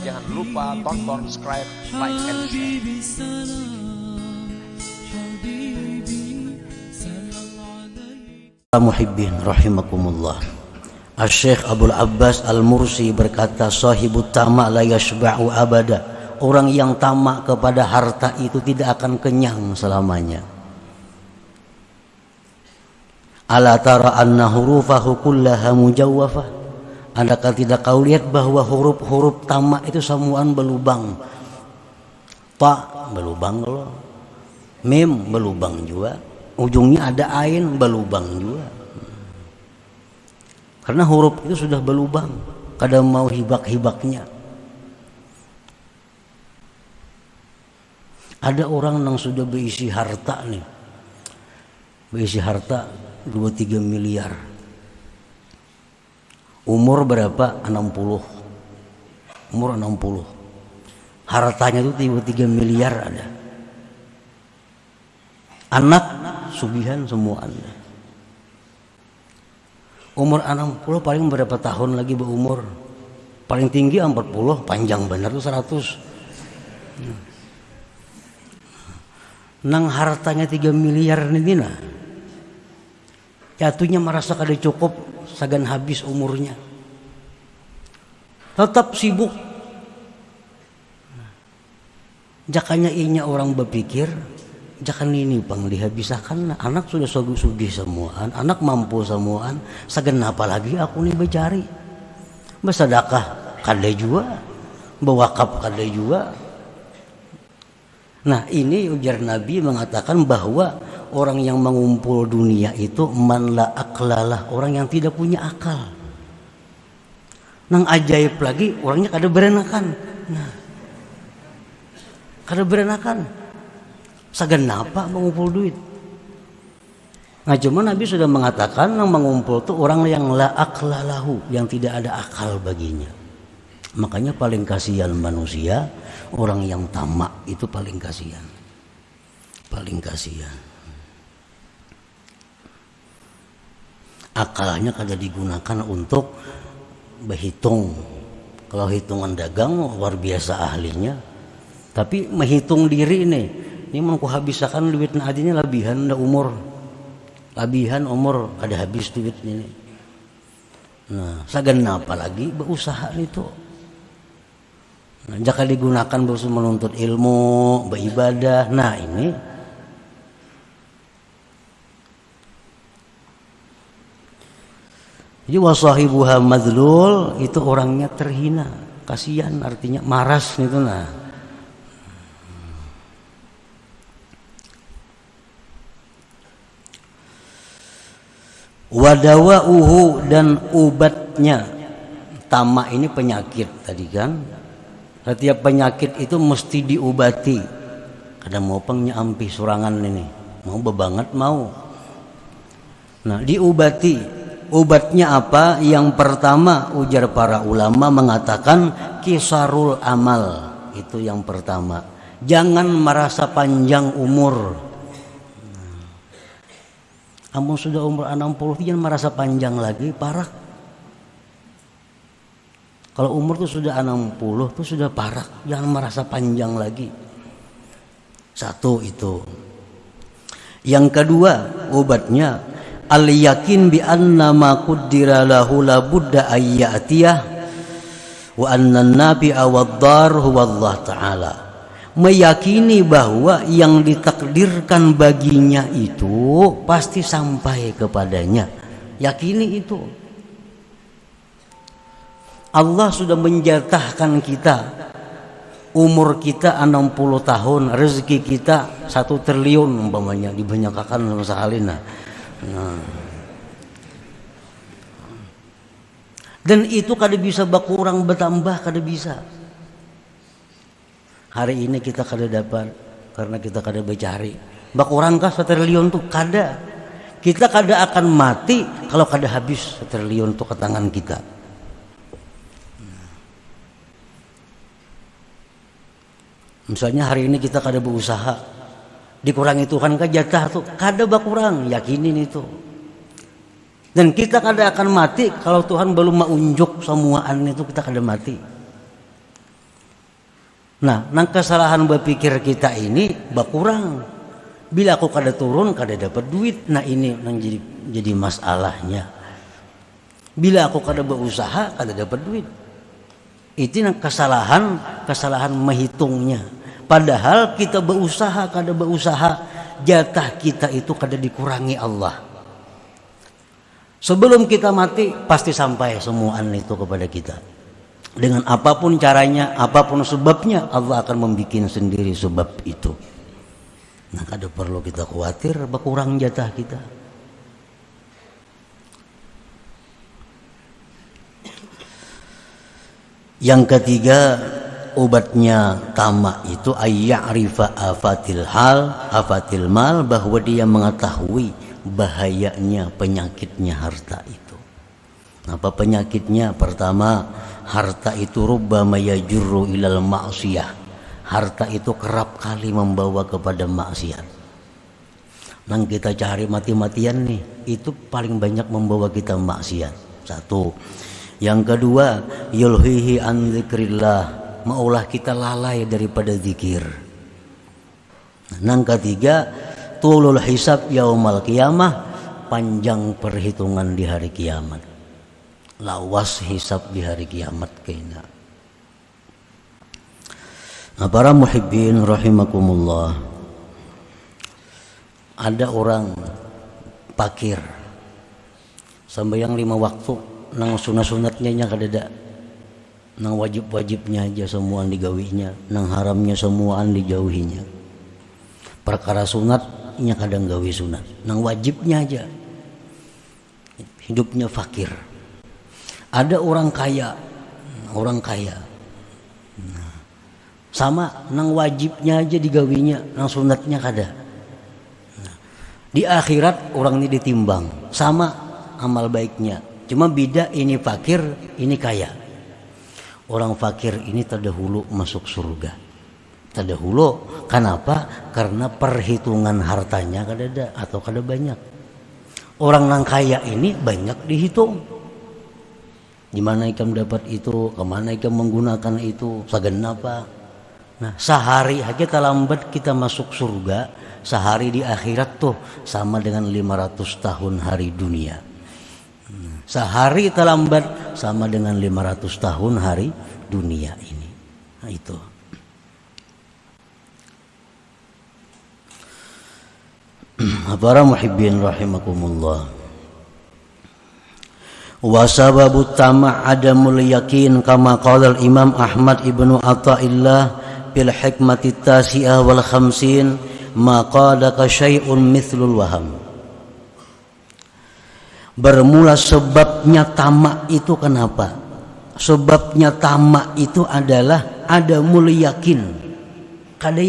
Jangan lupa tonton, subscribe, like, and share. Muhibbin rahimakumullah. Asy-Syaikh Abdul Abbas Al-Mursi berkata, sahibut tama' la yashba'u abada. Orang yang tamak kepada harta itu tidak akan kenyang selamanya. Ala tara anna hurufahu kullaha mujawwafah. Adakah tidak kau lihat bahwa huruf-huruf tamak itu semuaan berlubang? Ta berlubang loh. Mim berlubang juga. Ujungnya ada ain berlubang juga. Karena huruf itu sudah berlubang. Kadang mau hibak-hibaknya. Ada orang yang sudah berisi harta nih. Berisi harta 2-3 miliar. Umur berapa? 60. Umur 60. Hartanya itu 3 miliar ada. Anak sugihan semua anda. Umur 60 paling berapa tahun lagi berumur? Paling tinggi 40, panjang benar tuh 100. Nang hartanya 3 miliar ini nah. Jatuhnya merasa kada cukup. Sagan habis umurnya, tetap sibuk. Jakanya inya orang berpikir, jakan ini pang dihabiskan. Anak sudah sugih semuaan, anak mampu semuaan. Sagan apa lagi aku nih bercari? Bersedekah kada juga, berwakaf kada juga. Nah ini ujar Nabi mengatakan bahwa orang yang mengumpul dunia itu man la aklalah, orang yang tidak punya akal. Nang ajaib lagi orangnya kada berenakan. Nah, kada berenakan. Sagan apa mengumpul duit? Nah cuma Nabi sudah mengatakan yang mengumpul itu orang yang la aklalahu, yang tidak ada akal baginya. Makanya paling kasihan manusia orang yang tamak itu paling kasihan. Paling kasihan. Akalnya kada digunakan untuk berhitung. Kalau hitungan dagang luar biasa ahlinya. Tapi menghitung diri ini mau habiskan duit adinya lebihan da umur. Lebihan umur kada habis duit ini. Nah, sagan apa lagi berusaha itu. Nah, jika digunakan untuk menuntut ilmu, beribadah. Nah ini jadi wasahibuha madlul, itu orangnya terhina, kasihan, artinya maras gitu nah. Wadawauhu, dan obatnya. Tamak ini penyakit tadi kan. Setiap penyakit itu mesti diobati. Kadang mau pengnya ampi surangan ini, mau bebanget mau. Nah diobati. Obatnya apa? Yang pertama ujar para ulama mengatakan kisarul amal. Itu yang pertama. Jangan merasa panjang umur. Kamu sudah umur 60 jangan merasa panjang lagi, parah. Kalau umur tuh sudah 60 tuh sudah parah, jangan merasa panjang lagi. Satu itu. Yang kedua obatnya al yakin bi anna ma qaddara lahu la budda ayyatiyah wa anna an-nabi'a wad-dar huwa Allah taala. Meyakini bahwa yang ditakdirkan baginya itu pasti sampai kepadanya. Yakini itu. Allah sudah menjatahkan kita umur kita 60 tahun, rezeki kita 1 triliun umpamanya dibanyakakan sama sekali. Nah. Dan itu kada bisa berkurang bertambah, kada bisa. Hari ini kita kada dapat karena kita kada bercari. Berkurangkah 1 triliun tuh kada. Kita kada akan mati kalau kada habis 1 triliun tuh ke tangan kita. Misalnya hari ini kita kada berusaha, dikurangi Tuhan ke jatah tuh kada berkurang, yakinin itu. Dan kita kada akan mati kalau Tuhan belum menunjuk semuaan itu, kita kada mati. Nah, nang kesalahan berpikir kita ini berkurang. Bila aku kada turun, kada dapat duit. Nah, ini nang jadi masalahnya. Bila aku kada berusaha, kada dapat duit. Itu nang kesalahan menghitungnya. Padahal kita berusaha, kada berusaha, jatah kita itu kada dikurangi Allah. Sebelum kita mati pasti sampai semuaan itu kepada kita. Dengan apapun caranya, apapun sebabnya, Allah akan membuat sendiri sebab itu. Nah, kada perlu kita khawatir berkurang jatah kita. Yang ketiga, obatnya tamak itu ayya'rifa afatil mal, bahwa dia mengetahui bahayanya, penyakitnya harta itu. Apa penyakitnya? Pertama, harta itu rubbama yajurru ilal ma'siyah. Harta itu kerap kali membawa kepada maksiat. Nang kita cari mati-matian nih, itu paling banyak membawa kita maksiat. Satu. Yang kedua, yulhihi an dzikrillah, maulah kita lalai daripada zikir. Nang ketiga, tulul hisab yaumal qiyamah, panjang perhitungan di hari kiamat. Lawas hisab di hari kiamat kena. Nah, para muhibbin rahimakumullah, ada orang pakir sembahyang 5 waktu, nang sunat-sunatnya kadada, nang wajib-wajibnya aja semuaan digawinya, nang haramnya semuaan dijauhinya. Perkara sunatnya kadang gawe sunat, nang wajibnya aja. Hidupnya fakir. Ada orang kaya, sama nang wajibnya aja digawinya, nang sunatnya kada. Di akhirat orang ini ditimbang, sama amal baiknya, cuma beda, ini fakir, ini kaya. Orang fakir ini terdahulu masuk surga. Terdahulu, kenapa? Karena perhitungan hartanya kada ada atau kada banyak. Orang nang kaya ini banyak dihitung. Di mana ikam dapat itu, kemana ikam menggunakan itu, segenapa. Nah, sehari aja terlambat kita masuk surga, sehari di akhirat tuh sama dengan 500 tahun hari dunia. Sehari terlambat sama dengan 500 tahun hari dunia ini. Nah, itu. Para muhibbin rahimakumullah. Wa sababu tama' adamul yakin kama qala al-Imam Ahmad ibnu Athaillah bil hikmati tasi'ah wal khamsin ma qadaka syai'un mithlul waham. Bermula sebabnya tamak itu kenapa? Sebabnya tamak itu adalah adamul yakin. Kada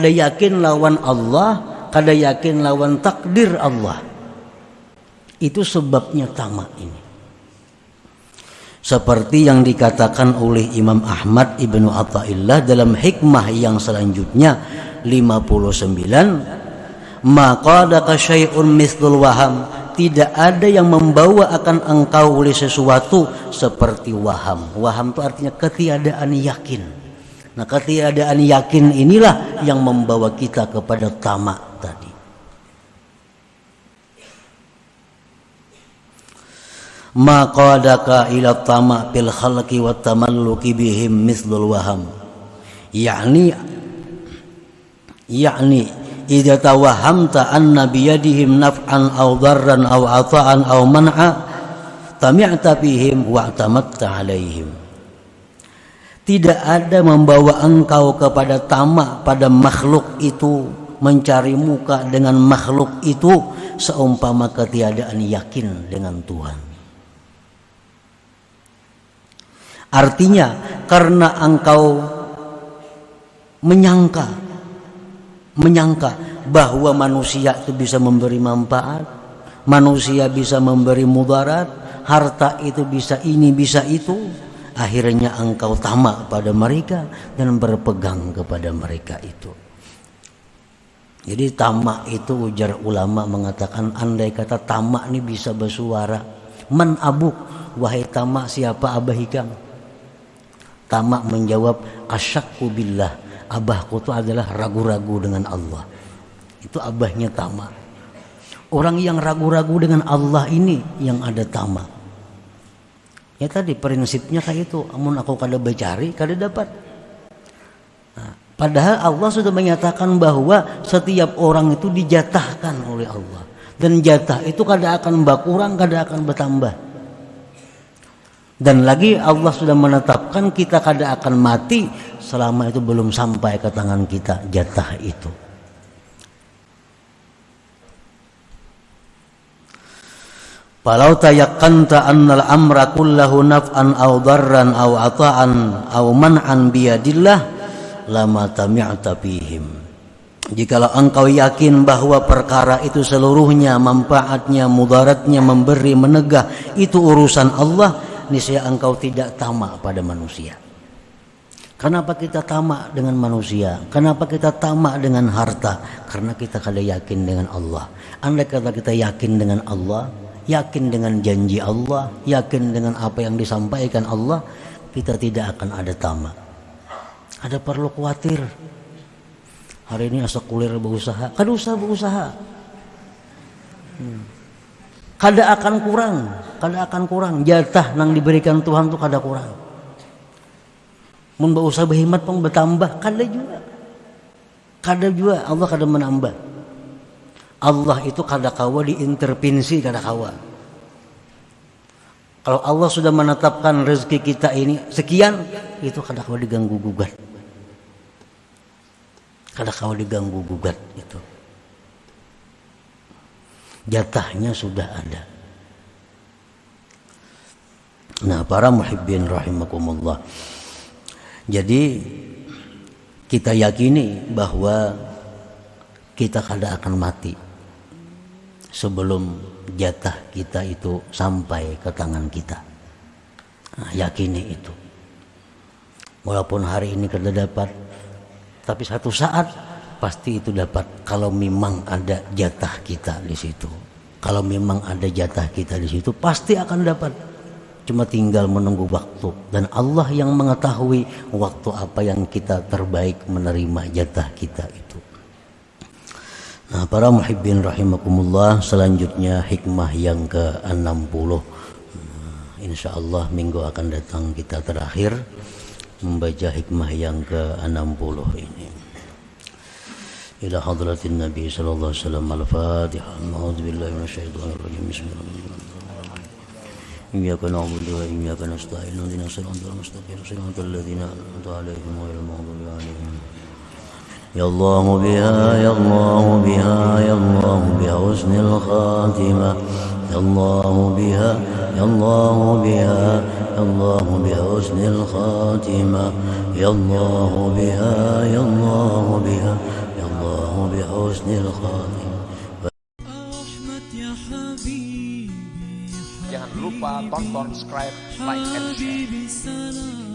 yakin lawan Allah, kada yakin lawan takdir Allah. Itu sebabnya tamak ini. Seperti yang dikatakan oleh Imam Ahmad ibnu Athaillah dalam hikmah yang selanjutnya 59, maqadaka syai'un mithlul waham, tidak ada yang membawa akan engkau oleh sesuatu seperti waham. Waham itu artinya ketiadaan yakin. Nah, ketiadaan yakin inilah yang membawa kita kepada tamak tadi. Maqadaka ila tama' fil khalqi wat tamalluki bihim mithlul waham. Yani idza tawahhamta anna biyadihim naf'an aw darran aw ata'an aw man'a tami'ta bihim wa tamatta 'alaihim. Tidak ada membawa engkau kepada tamak pada makhluk itu, mencari muka dengan makhluk itu seumpama ketiadaan yakin dengan Tuhan. Artinya karena engkau menyangka bahwa manusia itu bisa memberi manfaat, manusia bisa memberi mudarat, harta itu bisa ini bisa itu, akhirnya engkau tamak pada mereka dan berpegang kepada mereka itu. Jadi tamak itu ujar ulama mengatakan andai kata tamak ini bisa bersuara, man abuk, wahai tamak siapa abah ikam? Tamak menjawab, asyakku billah, abahku itu adalah ragu-ragu dengan Allah. Itu abahnya tamak. Orang yang ragu-ragu dengan Allah ini yang ada tamak. Ya tadi prinsipnya kayak itu, amun aku kada becari kada dapat. Padahal Allah sudah menyatakan bahwa setiap orang itu dijatahkan oleh Allah. Dan jatah itu kada akan berkurang, kada akan bertambah. Dan lagi Allah sudah menetapkan kita kada akan mati selama itu belum sampai ke tangan kita jatah itu. Falau tayaqqanta annal amra kullahu naf'an aw darran aw ata'an aw man'an biyadillah lama tami'ta fihim. Jikalau engkau yakin bahwa perkara itu seluruhnya manfaatnya, mudaratnya, memberi, menegah itu urusan Allah, niscaya engkau tidak tamak pada manusia. Kenapa kita tamak dengan manusia? Kenapa kita tamak dengan harta? Karena kita kada yakin dengan Allah. Andai kata kita yakin dengan Allah, yakin dengan janji Allah, yakin dengan apa yang disampaikan Allah, kita tidak akan ada tamak. Ada perlu khawatir. Hari ini asa kulir berusaha, kada usah berusaha. Kada akan kurang. Jatah nang diberikan Tuhan tu kada kurang. Mun berusaha berhemat pun bertambah, kada juga. Allah kada menambah. Allah itu kada kawa diintervensi, kada kawa. Kalau Allah sudah menetapkan rezeki kita ini sekian, itu kada kawa diganggu gugat. Kada kawa diganggu gugat itu. Jatahnya sudah ada. Nah, para muhibbin rahimakumullah. Jadi kita yakini bahwa kita kada akan mati sebelum jatah kita itu sampai ke tangan kita. Nah, yakini itu. Walaupun hari ini kada dapat, tapi satu saat pasti itu dapat kalau memang ada jatah kita di situ. Kalau memang ada jatah kita di situ pasti akan dapat. Cuma tinggal menunggu waktu, dan Allah yang mengetahui waktu apa yang kita terbaik menerima jatah kita itu. Nah, para muhibbin rahimakumullah, selanjutnya hikmah yang ke-60. Insyaallah minggu akan datang kita terakhir membaca hikmah yang ke-60 ini. Ila hadratin Nabi sallallahu alaihi wasallam. Al-Fatihah. A'udzubillahi minasyaitonir rajim. Bismillahirrahmanirrahim. Iyyaka na'budu wa iyyaka nasta'in. Ihdinas siratal mustaqim. Siratal ladzina an'amta 'alaihim ghairil maghdubi 'alaihim. Ya Allah biha, ya Allah biha, ya Allah biha husnul khatimah. Ya Allah biha, ya Allah biha, ya Allah biha husnul khatimah. Ya Allah biha, ya Allah biha, ya Allah biha husnul khatimah. Jangan lupa tonton, subscribe, like, and share.